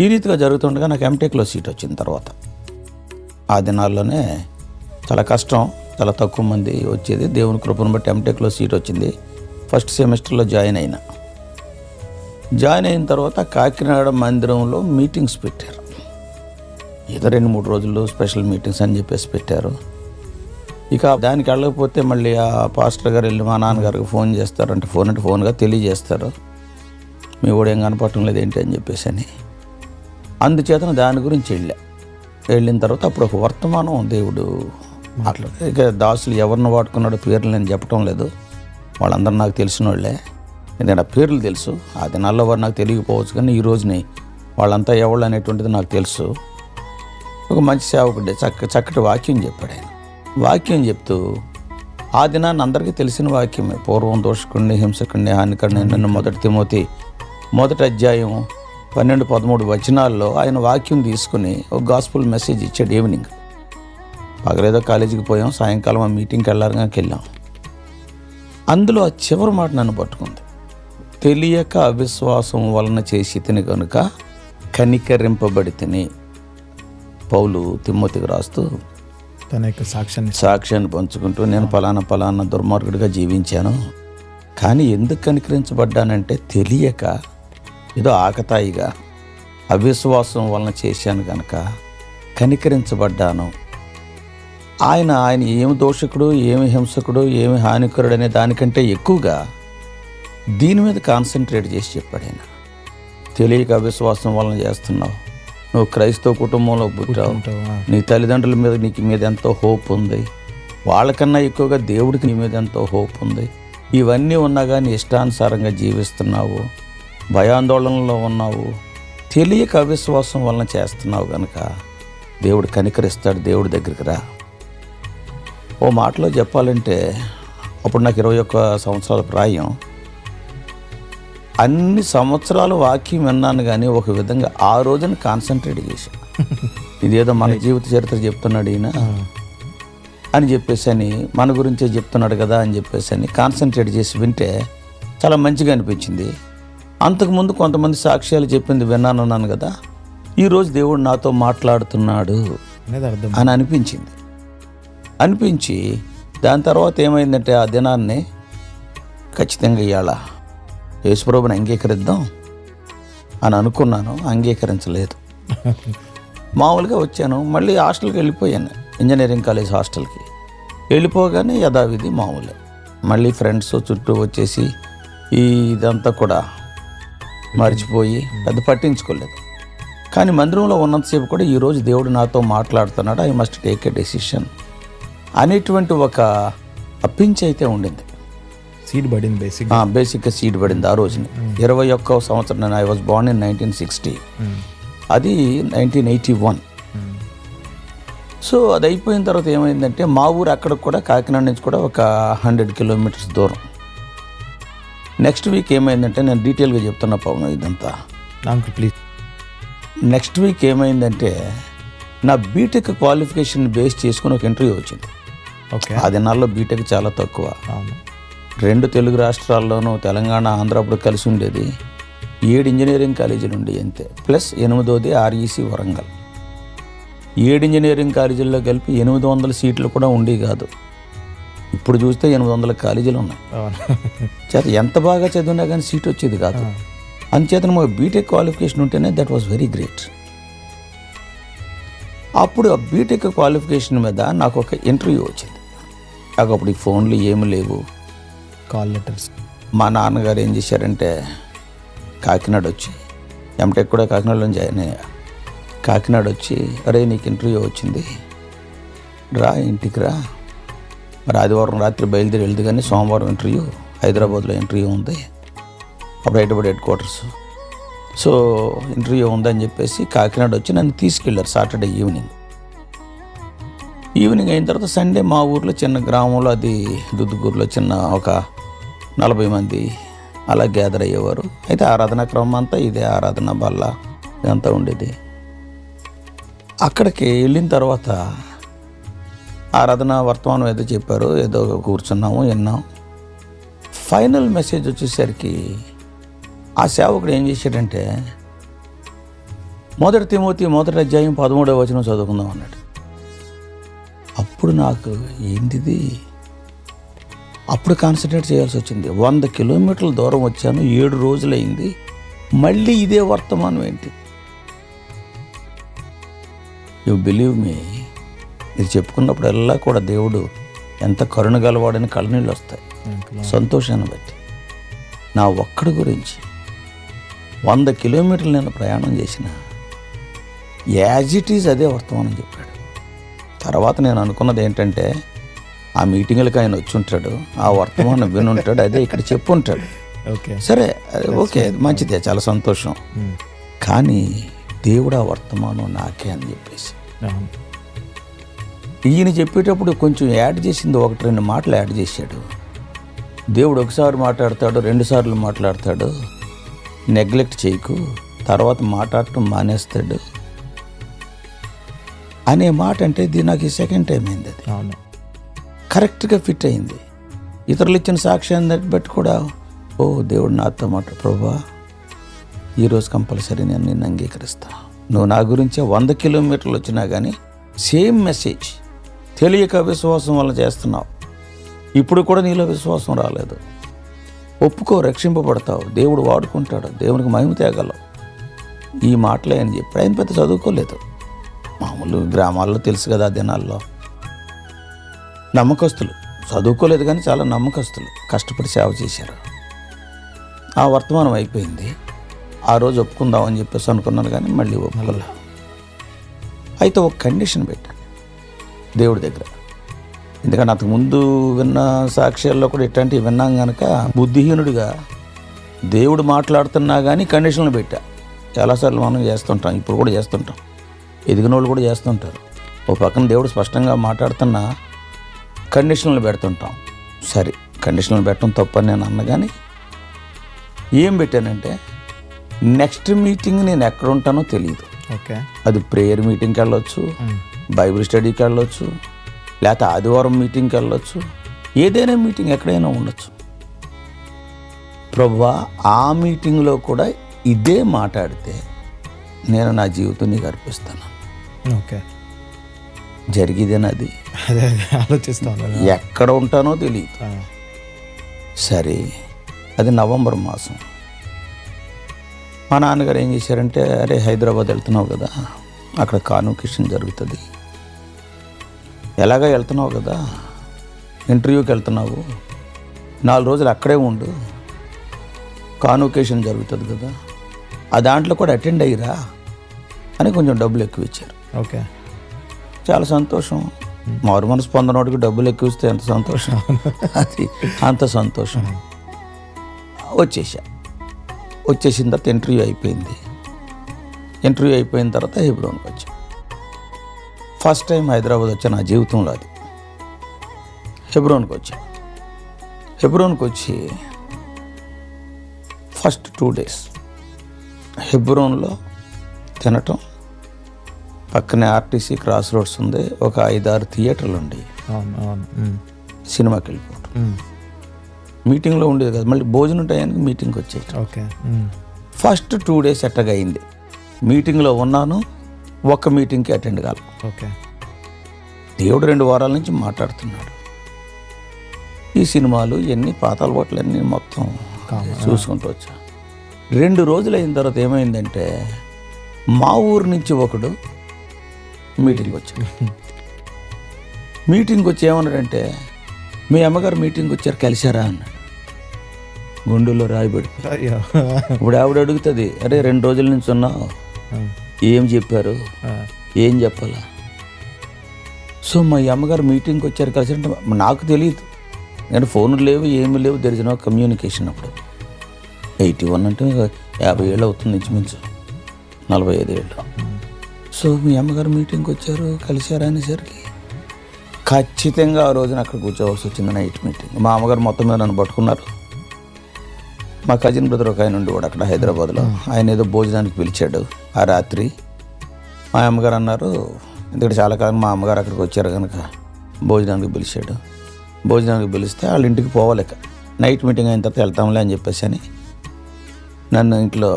ఈ రీతిగా జరుగుతుండగా నాకు ఎంటెక్లో సీట్ వచ్చిన తర్వాత ఆ దినాల్లోనే చాలా కష్టం, చాలా తక్కువ మంది వచ్చేది. దేవుని కృపను బట్టి ఎంటెక్లో సీట్ వచ్చింది. ఫస్ట్ సెమిస్టర్లో జాయిన్ అయిన తర్వాత కాకినాడ మందిరంలో మీటింగ్స్ పెట్టారు. ఏదో 2-3 రోజుల్లో స్పెషల్ మీటింగ్స్ అని చెప్పేసి పెట్టారు. ఇక దానికి వెళ్ళకపోతే మళ్ళీ ఆ పాస్టర్ గారు వెళ్ళి మా నాన్నగారికి ఫోన్ చేస్తారు. అంటే ఫోన్గా తెలియజేస్తారు, మీ వాడు ఏం కనపడటం లేదు ఏంటి అని చెప్పేసి అని. అందుచేతన దాని గురించి వెళ్ళిన తర్వాత అప్పుడు ఒక వర్తమానం దేవుడు మాట్లాడు. ఇక దాసులు ఎవరిని వాడుకున్నాడో పేర్లు నేను చెప్పడం లేదు, వాళ్ళందరూ నాకు తెలిసిన వాళ్ళే. నేను ఆ పేర్లు తెలుసు. ఆ దినాల్లో వారు నాకు తెలియకపోవచ్చు, కానీ ఈ రోజుని వాళ్ళంతా ఎవళ్ళు అనేటువంటిది నాకు తెలుసు. ఒక మంచి సేవకుడే చక్కటి వాక్యం చెప్పాడు ఆయన. వాక్యం చెప్తూ ఆ దినాన్ని అందరికీ తెలిసిన వాక్యమే, పూర్వం దోషకుడిని, హింసకుడిని, హానికరుని నన్ను 1 తిమోతి 1 అధ్యాయం 12-13 వచనాల్లో ఆయన వాక్యం తీసుకుని ఒక గాస్పుల్ మెసేజ్ ఇచ్చాడు. ఈవినింగ్ పగలేదో కాలేజీకి పోయాం, సాయంకాలం ఆ మీటింగ్కి వెళ్ళాం. అందులో ఆ చివరి మాట నన్ను పట్టుకుంది. తెలియక అవిశ్వాసం వలన చేసి తిని కనుక కనికరింపబడి తిని. పౌలు తిమోతికి రాస్తూ తన యొక్క సాక్ష్యాన్ని పంచుకుంటూ నేను పలానా దుర్మార్గుడిగా జీవించాను, కానీ ఎందుకు కనికరించబడ్డానంటే తెలియక ఏదో ఆకతాయిగా అవిశ్వాసం వలన చేశాను కనుక కనికరించబడ్డాను. ఆయన ఏమి దోషకుడు, ఏమి హింసకుడు, ఏమి హానికరుడు అనే దానికంటే ఎక్కువగా దీని మీద కాన్సన్ట్రేట్ చేసి చెప్పాడు ఆయన. తెలియక అవిశ్వాసం వలన చేస్తున్నావు, నువ్వు క్రైస్తవ కుటుంబంలో పుట్టావు, నీ తల్లిదండ్రుల మీద మీద ఎంతో హోప్ ఉంది, వాళ్ళకన్నా ఎక్కువగా దేవుడికి నీ మీద ఎంతో హోప్ ఉంది. ఇవన్నీ ఉన్నా కానీ ఇష్టానుసారంగా జీవిస్తున్నావు, భయాందోళనలో ఉన్నావు, తెలియక అవిశ్వాసం వలన చేస్తున్నావు కనుక దేవుడు కనికరిస్తాడు, దేవుడి దగ్గరికి రా. ఓ మాటలో చెప్పాలంటే అప్పుడు నాకు 21 సంవత్సరాల ప్రాయం. అన్ని సంవత్సరాలు వాక్యం విన్నాను, కానీ ఒక విధంగా ఆ రోజున కాన్సన్ట్రేట్ చేశాను. ఇదేదో మన జీవిత చరిత్ర చెప్తున్నాడు ఈయన అని చెప్పేసి అని, మన గురించే చెప్తున్నాడు కదా అని చెప్పేసి అని కాన్సన్ట్రేట్ చేసి వింటే చాలా మంచిగా అనిపించింది. అంతకుముందు కొంతమంది సాక్ష్యాలు చెప్పింది విన్నాను కదా, ఈరోజు దేవుడు నాతో మాట్లాడుతున్నాడు అని అనిపించి దాని తర్వాత ఏమైందంటే ఆ దినాన్ని ఖచ్చితంగా ఇవాళ యేసుప్రభుని అంగీకరిద్దాం అని అనుకున్నాను. అంగీకరించలేదు. మామూలుగా వచ్చాను, మళ్ళీ హాస్టల్కి వెళ్ళిపోయాను, ఇంజనీరింగ్ కాలేజ్ హాస్టల్కి వెళ్ళిపోగానే యథావిధి మామూలే. మళ్ళీ ఫ్రెండ్స్ చుట్టూ వచ్చేసి ఇదంతా కూడా మర్చిపోయి పెద్ద పట్టించుకోలేదు. కానీ మందిరంలో ఉన్నంతసేపు కూడా ఈరోజు దేవుడు నాతో మాట్లాడుతున్నాడు, I must take a decision అనేటువంటి ఒక పించ్ అయితే ఉండింది. సీడ్ పడింది, బేసిక్గా సీడ్ పడింది ఆ రోజుని. 21వ సంవత్సరం, నేను ఐ వాజ్ బోర్న్ ఇన్ 1960, అది 1981. సో అది అయిపోయిన తర్వాత ఏమైందంటే మా ఊరు అక్కడికి కూడా కాకినాడ నుంచి కూడా ఒక 100 కిలోమీటర్స్ దూరం. నెక్స్ట్ వీక్ ఏమైందంటే, నేను డీటెయిల్గా చెప్తున్నా పవన్ ఇదంతా ప్లీజ్. నెక్స్ట్ వీక్ ఏమైందంటే నా బీటెక్ క్వాలిఫికేషన్ బేస్ చేసుకుని ఒక ఇంటర్వ్యూ వచ్చింది. ఆ దినాల్లో బీటెక్ చాలా తక్కువ. 2 తెలుగు రాష్ట్రాల్లోనూ, తెలంగాణ, ఆంధ్ర అప్పుడు కలిసి ఉండేది. 7 ఇంజనీరింగ్ కాలేజీలు ఉండేవి అంతే, ప్లస్ 8వది ఆర్ఈసి వరంగల్. 7 ఇంజనీరింగ్ కాలేజీల్లో కలిపి 800 సీట్లు కూడా ఉండేవి కాదు. ఇప్పుడు చూస్తే 800 కాలేజీలు ఉన్నాయి. చేత ఎంత బాగా చదివినా కానీ సీట్ వచ్చేది కాదు. అందుచేత మా బీటెక్ క్వాలిఫికేషన్ ఉంటేనే దట్ వాజ్ వెరీ గ్రేట్. అప్పుడు ఆ బీటెక్ క్వాలిఫికేషన్ మీద నాకు ఒక ఇంటర్వ్యూ వచ్చింది. నాకు అప్పుడు ఈ ఫోన్లు ఏమి లేవు, కాల్ లెటర్స్. మా నాన్నగారు ఏం చేశారంటే కాకినాడ వచ్చి, ఎంటెక్ కూడా కాకినాడలో జాయిన్ అయ్యా. కాకినాడ వచ్చి, అరే నీకు ఇంటర్వ్యూ వచ్చింది రా, ఇంటికి రా. మరి ఆదివారం రాత్రి బయలుదేరి వెళ్తే కానీ సోమవారం ఇంటర్వ్యూ, హైదరాబాద్లో ఇంటర్వ్యూ ఉంది, అప్పుడు Hyderabad head quarters. So interview ఉందని చెప్పేసి కాకినాడ వచ్చి నన్ను తీసుకెళ్ళారు సాటర్డే ఈవినింగ్. అయిన తర్వాత సండే మా ఊర్లో చిన్న గ్రామంలో, అది దుద్దుగూరులో చిన్న ఒక 40 మంది అలా గ్యాదర్ అయ్యేవారు. అయితే ఆరాధనా క్రమం అంతా ఇదే, ఆరాధన బల్ల ఇదంతా ఉండేది. అక్కడికి వెళ్ళిన తర్వాత ఆరాధన వర్తమానం ఏదో చెప్పారు, ఏదో కూర్చున్నాము, విన్నాం. ఫైనల్ మెసేజ్ వచ్చేసరికి ఆ సేవకుడు ఏం చేశాడంటే, మొదటి తిమోతి 1:13 చదువుకుందాం అన్నాడు. అప్పుడు నాకు ఏంటిది, అప్పుడు కాన్సన్ట్రేట్ చేయాల్సి వచ్చింది. 100 కిలోమీటర్ల దూరం వచ్చాను, 7 రోజులైంది, మళ్ళీ ఇదే వర్తమానం ఏంటి? యు బిలీవ్ మీ, ఇది చెప్పుకున్నప్పుడల్లా కూడా దేవుడు ఎంత కరుణ గలవాడని కళ్ళనీళ్ళు వస్తాయి సంతోషాన్ని బట్టి. నా ఒక్కడి గురించి 100 కిలోమీటర్లు నేను ప్రయాణం చేసిన యాజ్ ఇట్ ఈజ్ అదే వర్తమానం చెప్పాడు. తర్వాత నేను అనుకున్నది ఏంటంటే, ఆ మీటింగులకు ఆయన వచ్చి ఉంటాడు, ఆ వర్తమానం వినుంటాడు, అదే ఇక్కడ చెప్పుంటాడు. సరే ఓకే, మంచిదే, చాలా సంతోషం. కానీ దేవుడు ఆ వర్తమానం నాకే అని చెప్పేసి ఈయన చెప్పేటప్పుడు కొంచెం యాడ్ చేసింది, 1-2 మాటలు యాడ్ చేశాడు. దేవుడు ఒకసారి మాట్లాడతాడు, 2 సార్లు మాట్లాడతాడు, నెగ్లెక్ట్ చేయకు, తర్వాత మాట్లాడటం మానేస్తాడు అనే మాట. అంటే ఇది నాకు సెకండ్ టైం అయింది. అది కరెక్ట్గా ఫిట్ అయింది. ఇతరులు ఇచ్చిన సాక్ష్యాన్ని బట్టి కూడా, ఓ దేవుడు నాతో మాట, ప్రభువా ఈరోజు కంపల్సరీ నేను నిన్ను అంగీకరిస్తా. నువ్వు నా గురించే 100 కిలోమీటర్లు వచ్చినా కానీ సేమ్ మెసేజ్, తెలియక విశ్వాసం వల్ల చేస్తున్నావు, ఇప్పుడు కూడా నీలో విశ్వాసం రాలేదు, ఒప్పుకో, రక్షింపబడతావు, దేవుడు వాడుకుంటాడు, దేవునికి మహిమ తేగలవు, ఈ మాటలే అని చెప్పి. ఆయన పెద్ద చదువుకోలేదు, మామూలు గ్రామాల్లో తెలుసు కదా, ఆ దినాల్లో నమ్మకస్తులు, చదువుకోలేదు కానీ చాలా నమ్మకస్తులు, కష్టపడి సేవ చేశారు. ఆ వర్తమానం అయిపోయింది. ఆ రోజు ఒప్పుకుందామని చెప్పేసి అనుకున్నాను కానీ మళ్ళీ ఒప్పుకోలే. అయితే ఒక కండిషన్ పెట్టాను దేవుడి దగ్గర. ఎందుకంటే అంతకుముందు విన్న సాక్ష్యాల్లో కూడా ఇట్లాంటివి విన్నాం కనుక బుద్ధిహీనుడిగా దేవుడు మాట్లాడుతున్నా కానీ కండిషన్లు పెట్టా. చాలాసార్లు మనం చేస్తుంటాం, ఇప్పుడు కూడా చేస్తుంటాం, ఎదిగిన వాళ్ళు కూడా చేస్తుంటారు. ఓ పక్కన దేవుడు స్పష్టంగా మాట్లాడుతున్నా కండిషన్లు పెడుతుంటాం. సరే, కండిషన్లు పెట్టడం తప్పని నేను అన్న, కానీ ఏం పెట్టానంటే, నెక్స్ట్ మీటింగ్ నేను ఎక్కడ ఉంటానో తెలియదు. అది ప్రేయర్ మీటింగ్కి వెళ్ళొచ్చు, బైబిల్ స్టడీకి వెళ్ళొచ్చు, లేకపోతే ఆదివారం మీటింగ్కి వెళ్ళొచ్చు, ఏదైనా మీటింగ్ ఎక్కడైనా ఉండొచ్చు. ప్రభువా ఆ మీటింగ్లో కూడా ఇదే మాట్లాడితే నేను నా జీవితం నీకు అర్పిస్తాను. జరిగేదేనది, ఆలోచిస్తాను, ఎక్కడ ఉంటానో తెలియదు. సరే, అది నవంబర్ మాసం. మా నాన్నగారు ఏం చేశారంటే, అరే హైదరాబాద్ వెళ్తున్నావు కదా, అక్కడ కాన్వకేషన్ జరుగుతుంది, ఎలాగ వెళ్తున్నావు కదా, ఇంటర్వ్యూకి వెళ్తున్నావు, 4 రోజులు అక్కడే ఉండు, కాన్వకేషన్ జరుగుతుంది కదా, ఆ దాంట్లో కూడా అటెండ్ అయ్యిరా అని కొంచెం డబ్బులు ఎక్కువ ఇచ్చారు. చాలా సంతోషం. మారు మనసు పొందనోడికి డబ్బులు ఎక్కువ ఇస్తే ఎంత సంతోషం, అది అంత సంతోషం. వచ్చేసిన తర్వాత ఇంటర్వ్యూ అయిపోయింది. ఇంటర్వ్యూ అయిపోయిన తర్వాత హెబ్రోన్కి వచ్చా. ఫస్ట్ టైం హైదరాబాద్ వచ్చా నా జీవితంలో. అది హెబ్రోన్కి వచ్చా. హెబ్రోన్కి వచ్చి ఫస్ట్ 2 days హెబ్రోన్లో తినటం, పక్కనే ఆర్టీసీ క్రాస్ రోడ్స్ ఉంది, ఒక 5-6 థియేటర్లు ఉండి సినిమాకి వెళ్ళిపోవటం. మీటింగ్లో ఉండేది కదా, మళ్ళీ భోజనం టయానికి మీటింగ్కి వచ్చేది. ఫస్ట్ 2 days ఎట్టగా అయింది. మీటింగ్లో ఉన్నాను, ఒక్క మీటింగ్కి అటెండ్ కాదు. దేవుడు 2 వారాల నుంచి మాట్లాడుతున్నాడు. ఈ సినిమాలు ఇవన్నీ పాతాల బొట్లు అన్నీ మొత్తం చూసుకుంటూ వచ్చా. 2 రోజులు అయిన తర్వాత ఏమైందంటే, మా ఊరు నుంచి ఒకడు మీటింగ్కి వచ్చాడు. మీటింగ్కి వచ్చి ఏమన్నాడంటే, మీ అమ్మగారు మీటింగ్కి వచ్చారు, కలిశారా అన్నాడు. గుండెల్లో రాయిబడి. ఇప్పుడు ఆవిడ అడుగుతుంది, అరే 2 రోజుల నుంచి ఉన్నావు, ఏం చెప్పారు, ఏం చెప్పాలా? సో మా అమ్మగారు మీటింగ్కి వచ్చారు, కలిసారంటే నాకు తెలియదు. నేను ఫోన్లు లేవు, ఏమీ లేవు, దెర్ ఇస్ నో కమ్యూనికేషన్. అప్పుడు 81 అంటే 50 ఏళ్ళు అవుతుంది, ఇంచుమించు 45 ఏళ్ళు. సో మీ అమ్మగారు మీటింగ్కి వచ్చారు, కలిశారు అనేసరికి ఖచ్చితంగా ఆ రోజున అక్కడ కూర్చోవలసి వచ్చింది. Night meeting. మా అమ్మగారు మొత్తం మీద నన్ను పట్టుకున్నారు. మా కజిన్ బ్రదర్ ఒక ఆయన ఉండి కూడా అక్కడ హైదరాబాద్లో, ఆయన ఏదో భోజనానికి పిలిచాడు ఆ రాత్రి. మా అమ్మగారు అన్నారు, ఎందుకంటే చాలా కాలం మా అమ్మగారు అక్కడికి వచ్చారు కనుక భోజనానికి పిలిచాడు. భోజనానికి పిలిస్తే వాళ్ళ ఇంటికి పోవాలేక, నైట్ మీటింగ్ అయిన తర్వాత వెళ్తాంలే అని చెప్పేసి అని నన్ను ఇంట్లో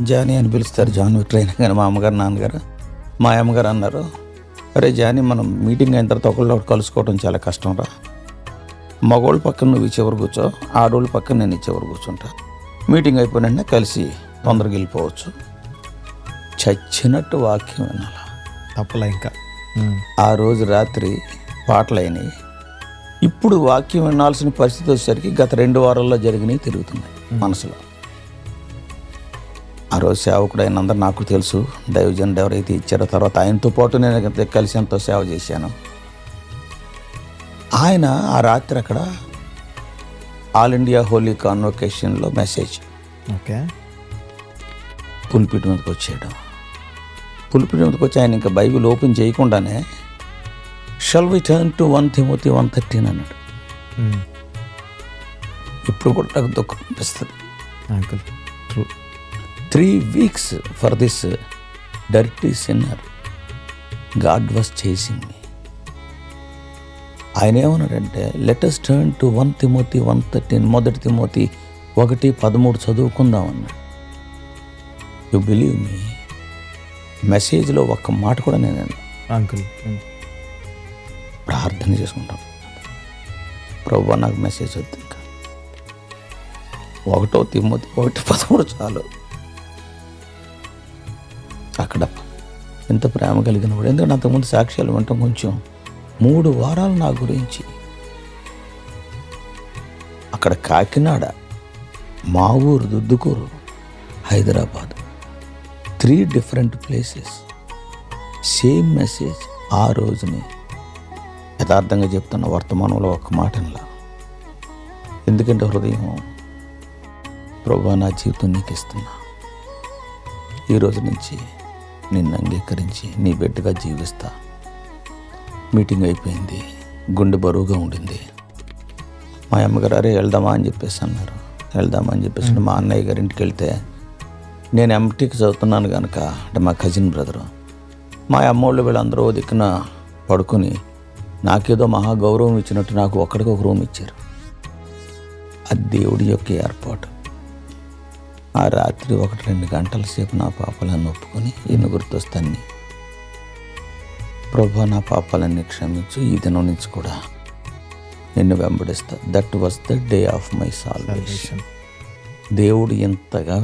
జానీ అని పిలుస్తారు, జాన్ విక్టర్ అయినా కానీ మా అమ్మగారు నాన్నగారు. మా అమ్మగారు అన్నారు, అరే జానీ, మనం మీటింగ్ అయిన తర్వాత ఒకళ్ళు కలుసుకోవడం చాలా కష్టం రా. మగోళ్ళ పక్కన నువ్వు ఈ చివరి కూర్చో, ఆడోళ్ళ పక్కన నేను ఈ చివరి కూర్చుంటా. మీటింగ్ అయిపోయిన కలిసి తొందరగా వెళ్ళిపోవచ్చు. చచ్చినట్టు వాక్యం వినాల, తప్పలే ఇంకా. ఆ రోజు రాత్రి పాటలు అయినాయి. ఇప్పుడు వాక్యం వినాల్సిన పరిస్థితి వచ్చేసరికి గత 2 వారాల్లో జరిగినాయి తిరుగుతున్నాయి మనసులో. ఆ రోజు సేవకుడు అయినందరూ నాకు తెలుసు, దైవజనుడు ఎవరైతే ఇచ్చారో. తర్వాత ఆయనతో పాటు నేను కలిసి ఎంతో సేవ చేశాను. ఆయన ఆ రాత్రి అక్కడ ఆల్ ఇండియా హోలీ కాన్వొకేషన్లో మెసేజ్ ఓకే పులిపిటి మీదకి వచ్చాడు. పులిపిటి మీదకి వచ్చి ఆయన ఇంకా బైబిల్ ఓపెన్ చేయకుండానే shall we turn to 1 Timothy 1:13 అన్నాడు. ఇప్పుడు కూడా నాకు దుఃఖం అనిపిస్తుంది. 3 weeks for this dirty sinner God was chasing me. ఆయన ఏమన్నాడంటే, let us turn to 1 Timothy 1:13, 1 Timothy 1:13 చదువుకుందామన్నాడు. యు బిలీవ్ మీ, మెసేజ్లో ఒక్క మాట కూడా నేను అంకుల్ ప్రార్థన చేసుకుంటాం, ప్రభువా నాకు మెసేజ్ వద్దు, ఇంకా 1 తిమోతి 1:13 చాలు. అక్కడ ఎంత ప్రేమ కలిగిన వాడు. ఎందుకంటే అంతకుముందు సాక్ష్యాలు వింటాం కొంచెం. 3 వారాలు నా గురించి అక్కడ కాకినాడ, మా ఊరు Duddukuru, Hyderabad, 3 different places, same message. ఆ రోజుని యథార్థంగా చెప్తున్న వర్తమానంలో ఒక్క మాటలా. ఎందుకంటే హృదయం, ప్రభువా నా జీవితం నీకు ఇస్తున్నా, ఈ రోజు నుంచి నిన్ను అంగీకరించి నీ బిడ్డగా జీవిస్తా. మీటింగ్ అయిపోయింది, గుండె బరువుగా ఉండింది. మా అమ్మగారు అరే వెళ్దామా అని చెప్పేసి అన్నారు. వెళ్దామా అని చెప్పేసి మా అన్నయ్య గారి ఇంటికి వెళ్తే, నేను ఎంటీకి చదువుతున్నాను కనుక, అంటే మా కజిన్ బ్రదరు, మా అమ్మోళ్ళు వీళ్ళందరూ దిక్కున పడుకొని నాకేదో మహా గౌరవం ఇచ్చినట్టు నాకు ఒక్కడికి ఒక రూమ్ ఇచ్చారు. అది దేవుడి యొక్క ఏర్పాటు. ఆ రాత్రి 1-2 గంటల సేపు నా పాపాలన్నీ ఒప్పుకొని ఈయన గుర్తొస్తాన్ని, ప్రభువా నా పాపాలన్నీ క్షమించు, ఈ దినం నుంచి కూడా నిన్ను వెంబడిస్తా. That was the day of my salvation. దేవుడు ఎంతగా